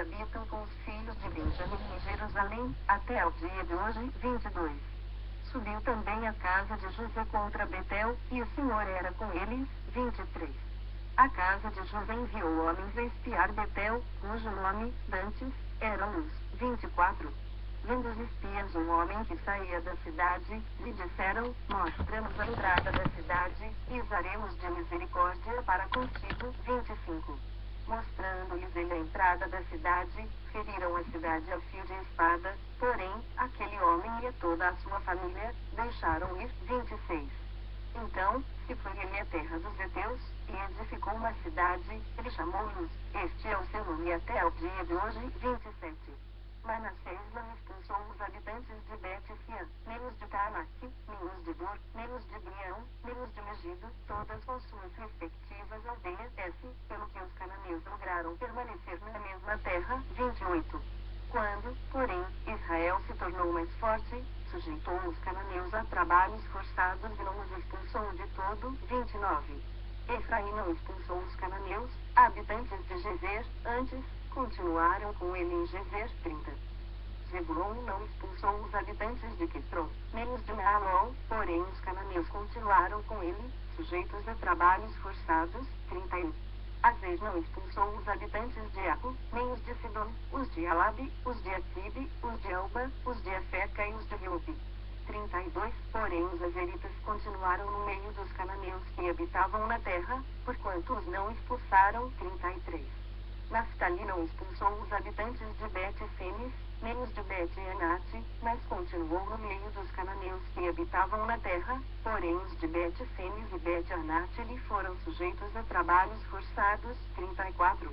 habitam com os filhos de Benjamim em Jerusalém, até ao dia de hoje. 22. Subiu também a casa de José contra Betel, e o Senhor era com eles. 23. A casa de José enviou homens a espiar Betel, cujo nome, dantes, era Luz. 24. Vendo os espias um homem que saía da cidade, lhe disseram: Mostra-nos a entrada da cidade, e usaremos de misericórdia para contigo. 25. Mostrando-lhes ele a entrada da cidade, feriram a cidade a fio de espada, porém, aquele homem e toda a sua família, deixaram ir. 26. Então, se foi ele à terra dos heteus, e edificou uma cidade, ele chamou Luz. Este é o seu nome até ao dia de hoje. 27. Manassés não expulsou os habitantes de Bet-Sean, nem os de Taanaque, nem os de Dor, nem os de Brião, nem os de Megido, todas com suas respectivas aldeias. Pelo que os cananeus lograram permanecer na mesma terra. 28. Quando, porém, Israel se tornou mais forte, sujeitou os cananeus a trabalhos forçados e não os expulsou de todo. 29. Efraim não expulsou os cananeus, habitantes de Gezer, antes, continuaram com ele em Gezer. 30. Zebulon não expulsou os habitantes de Quitron, nem os de Naalol, porém os cananeus continuaram com ele, sujeitos a trabalhos forçados. 31. Azer não expulsou os habitantes de Aco, nem os de Sidom, os de Alabe, os de Aquibe, os de Elba, os de Afeca e os de Reobe. 32. Porém os azeritas continuaram no meio dos cananeus que habitavam na terra, porquanto os não expulsaram. 33. Naftali não expulsou os habitantes de Bet-Semes, nem os de Bet-Anate, mas continuou no meio dos cananeus que habitavam na terra, porém os de Bet-Semes e Bet-Anate lhe foram sujeitos a trabalhos forçados. 34.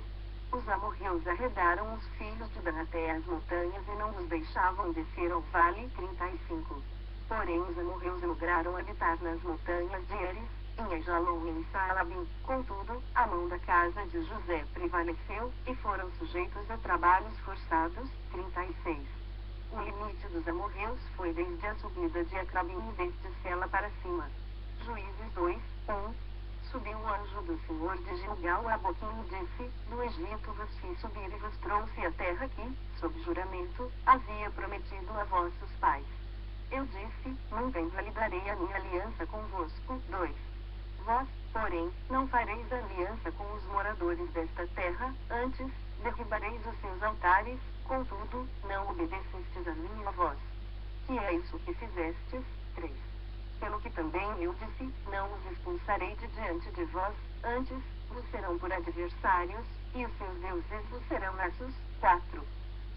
Os amorreus arredaram os filhos de Dan até as montanhas e não os deixavam descer ao vale. 35. Porém os amorreus lograram habitar nas montanhas de Eres, em Ajalon e em Saalabim. Contudo, a mão da casa de José prevaleceu, e foram sujeitos a trabalhos forçados. 36. O limite dos amorreus foi desde a subida de Acrabim e desde Sela para cima. Juízes 2, 1. Subiu o anjo do Senhor de Gilgal a Boquim e disse: Do Egito vos fiz subir e vos trouxe a terra que, sob juramento, havia prometido a vossos pais. Eu disse: Nunca invalidarei a minha aliança convosco. 2. Vós, porém, não fareis aliança com os moradores desta terra, antes, derribareis os seus altares, contudo, não obedecestes a minha voz. Que é isso que fizestes? 3. Pelo que também eu disse: Não os expulsarei de diante de vós, antes, vos serão por adversários, e os seus deuses vos serão nossos. 4.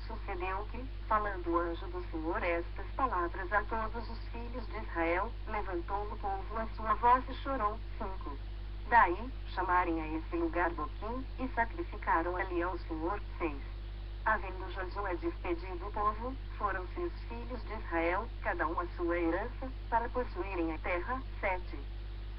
Sucedeu que, falando o anjo do Senhor estas palavras a todos os filhos de Israel, levantou o povo a sua voz e chorou. 5. Daí, chamarem a esse lugar Boquim, e sacrificaram ali ao Senhor. 6. Havendo Josué despedido o povo, foram-se os filhos de Israel, cada um a sua herança, para possuírem a terra. 7.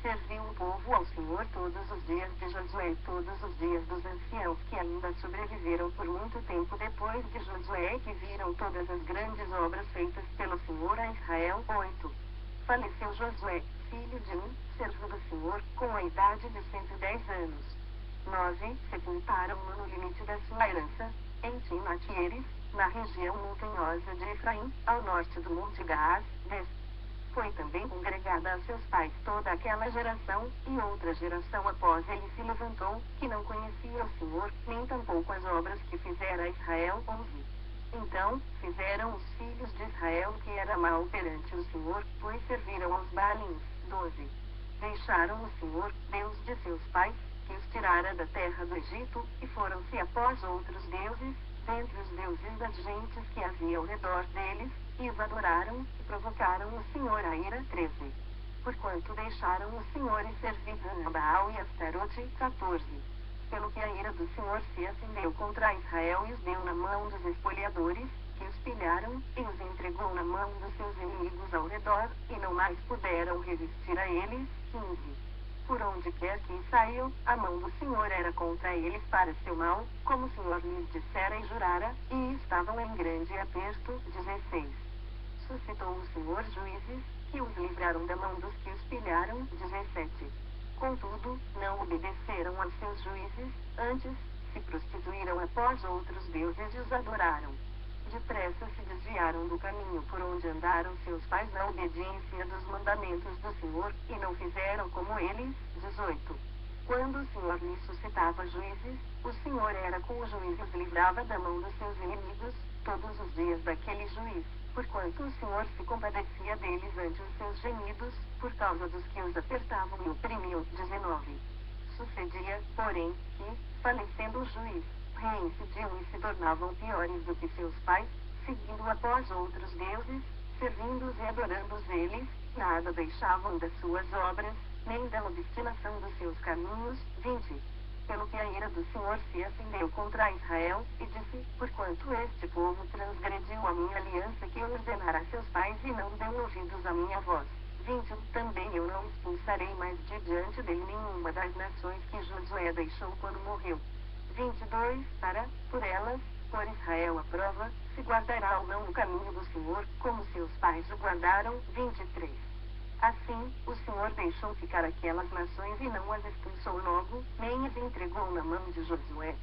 Serviu o povo ao Senhor todos os dias de Josué e todos os dias dos anciãos que ainda sobreviveram por muito tempo depois de Josué, que viram todas as grandes obras feitas pelo Senhor a Israel. 8. Faleceu Josué, filho de Nun, servo do Senhor, com a idade de 110 anos. 9. Sepultaram-no no limite da sua herança, em Timnat-Heres, na região montanhosa de Efraim, ao norte do Monte Gaás. 10. Foi também congregada a seus pais toda aquela geração, e outra geração após ele se levantou, que não conhecia o Senhor, nem tampouco as obras que fizera a Israel. 11. Então, fizeram os filhos de Israel o que era mal perante o Senhor, pois serviram aos Baalins. 12. Deixaram o Senhor, Deus de seus pais, que os tirara da terra do Egito, e foram-se após outros deuses, dentre os deuses das gentes que havia ao redor deles, e os adoraram, e provocaram o Senhor a ira. 13. Porquanto deixaram o Senhor e serviram a Baal e Astarote. 14. Pelo que a ira do Senhor se acendeu contra Israel e os deu na mão dos espoliadores, que os pilharam, e os entregou na mão dos seus inimigos ao redor, e não mais puderam resistir a eles. 15. Por onde quer que saiam, a mão do Senhor era contra eles para seu mal, como o Senhor lhes dissera e jurara, e estavam em grande aperto. 16. Suscitou o Senhor juízes, que os livraram da mão dos que os pilharam. 17. Contudo, não obedeceram aos seus juízes, antes, se prostituíram após outros deuses e os adoraram. Depressa se desviaram do caminho por onde andaram seus pais na obediência dos mandamentos do Senhor, e não fizeram como eles. 18. Quando o Senhor lhes suscitava juízes, o Senhor era com os juízes e livrava da mão dos seus inimigos, todos os dias daquele juiz, porquanto o Senhor se compadecia deles ante os seus gemidos, por causa dos que os apertavam e oprimiam. 19. Sucedia, porém, que, falecendo o juiz, reincidiam e se tornavam piores do que seus pais, seguindo após outros deuses, servindo-os e adorando-os eles, nada deixavam das suas obras, nem da obstinação dos seus caminhos. 20. Pelo que a ira do Senhor se acendeu contra Israel, e disse, porquanto este povo transgrediu a minha aliança que eu ordenara a seus pais e não deu ouvidos à minha voz. 20. Também eu não expulsarei mais de diante dele nenhuma das nações que Josué deixou quando morreu. 22. Para, por elas, por Israel à prova, se guardará ou não o caminho do Senhor, como seus pais o guardaram. 23. Assim, o Senhor deixou ficar aquelas nações e não as expulsou logo, nem as entregou na mão de Josué.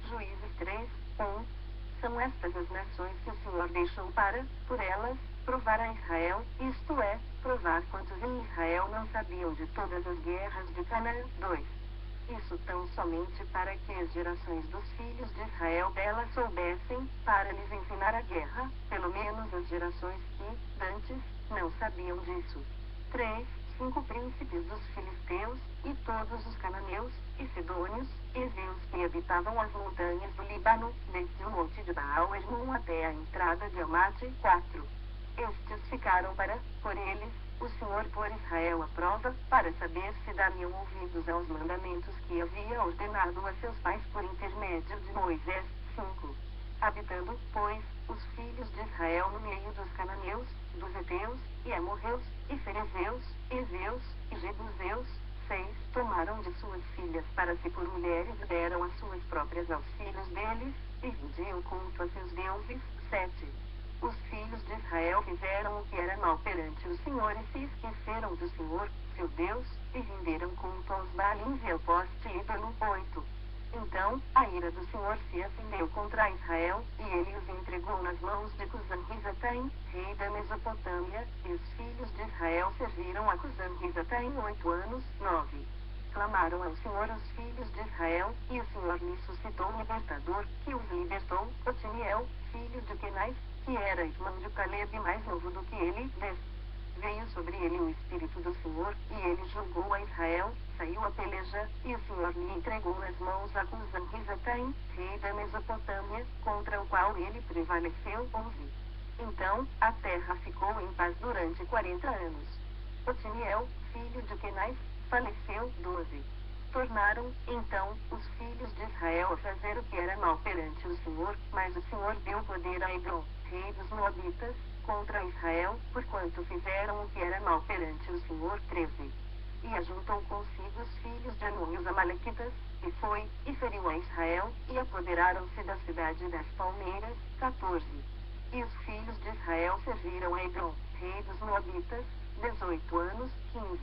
Juízes 3, 1. São estas as nações que o Senhor deixou para, por elas, provar a Israel, isto é, provar quantos em Israel não sabiam de todas as guerras de Canaã. 2. Isso tão somente para que as gerações dos filhos de Israel dela soubessem, para lhes ensinar a guerra, pelo menos as gerações que, dantes, não sabiam disso. 3. 5 príncipes dos filisteus, e todos os cananeus, e sidônios, heveus que habitavam as montanhas do Líbano, desde o monte de Baal-Hermon até a entrada de Amate. 4. Estes ficaram para, por eles, o Senhor pôr Israel à prova, para saber se dariam ouvidos aos mandamentos que havia ordenado a seus pais por intermédio de Moisés. 5. Habitando, pois, os filhos de Israel no meio dos cananeus, dos heteus, e amorreus, e ferezeus, heveus, e jebuseus. 6. Tomaram de suas filhas para si por mulheres e deram as suas próprias aos filhos deles, e rendiam culto a seus deuses. 7. Os filhos de Israel fizeram o que era mal perante o Senhor e se esqueceram do Senhor, seu Deus, e renderam culto aos Baalins e ao poste ídolo. 8. Então, a ira do Senhor se acendeu contra Israel, e ele os entregou nas mãos de Cusã-Risataim, rei da Mesopotâmia, e os filhos de Israel serviram a Cusã-Risataim 8 anos. 9. Clamaram ao Senhor os filhos de Israel, e o Senhor lhes suscitou um libertador, que os libertou, Otiniel, filho de Kenaz, que era irmão de Caleb mais novo do que ele. 10. Veio sobre ele o Espírito do Senhor, e ele julgou a Israel, saiu a peleja, e o Senhor lhe entregou nas mãos a Cusã-Risataim, rei da Mesopotâmia, contra o qual ele prevaleceu. 11. Então, a terra ficou em paz durante 40 anos. Otiniel, filho de Kenaz, faleceu. 12. Tornaram, então, os filhos de Israel a fazer o que era mal perante o Senhor, mas o Senhor deu poder a Eglon, rei dos Moabitas, contra Israel, porquanto fizeram o que era mal perante o Senhor. 13. E ajuntou consigo os filhos de Anum e os Amalequitas, e foi, e feriu a Israel, e apoderaram-se da cidade das palmeiras. 14. E os filhos de Israel serviram a Eglon, rei dos Moabitas, 18 anos. 15.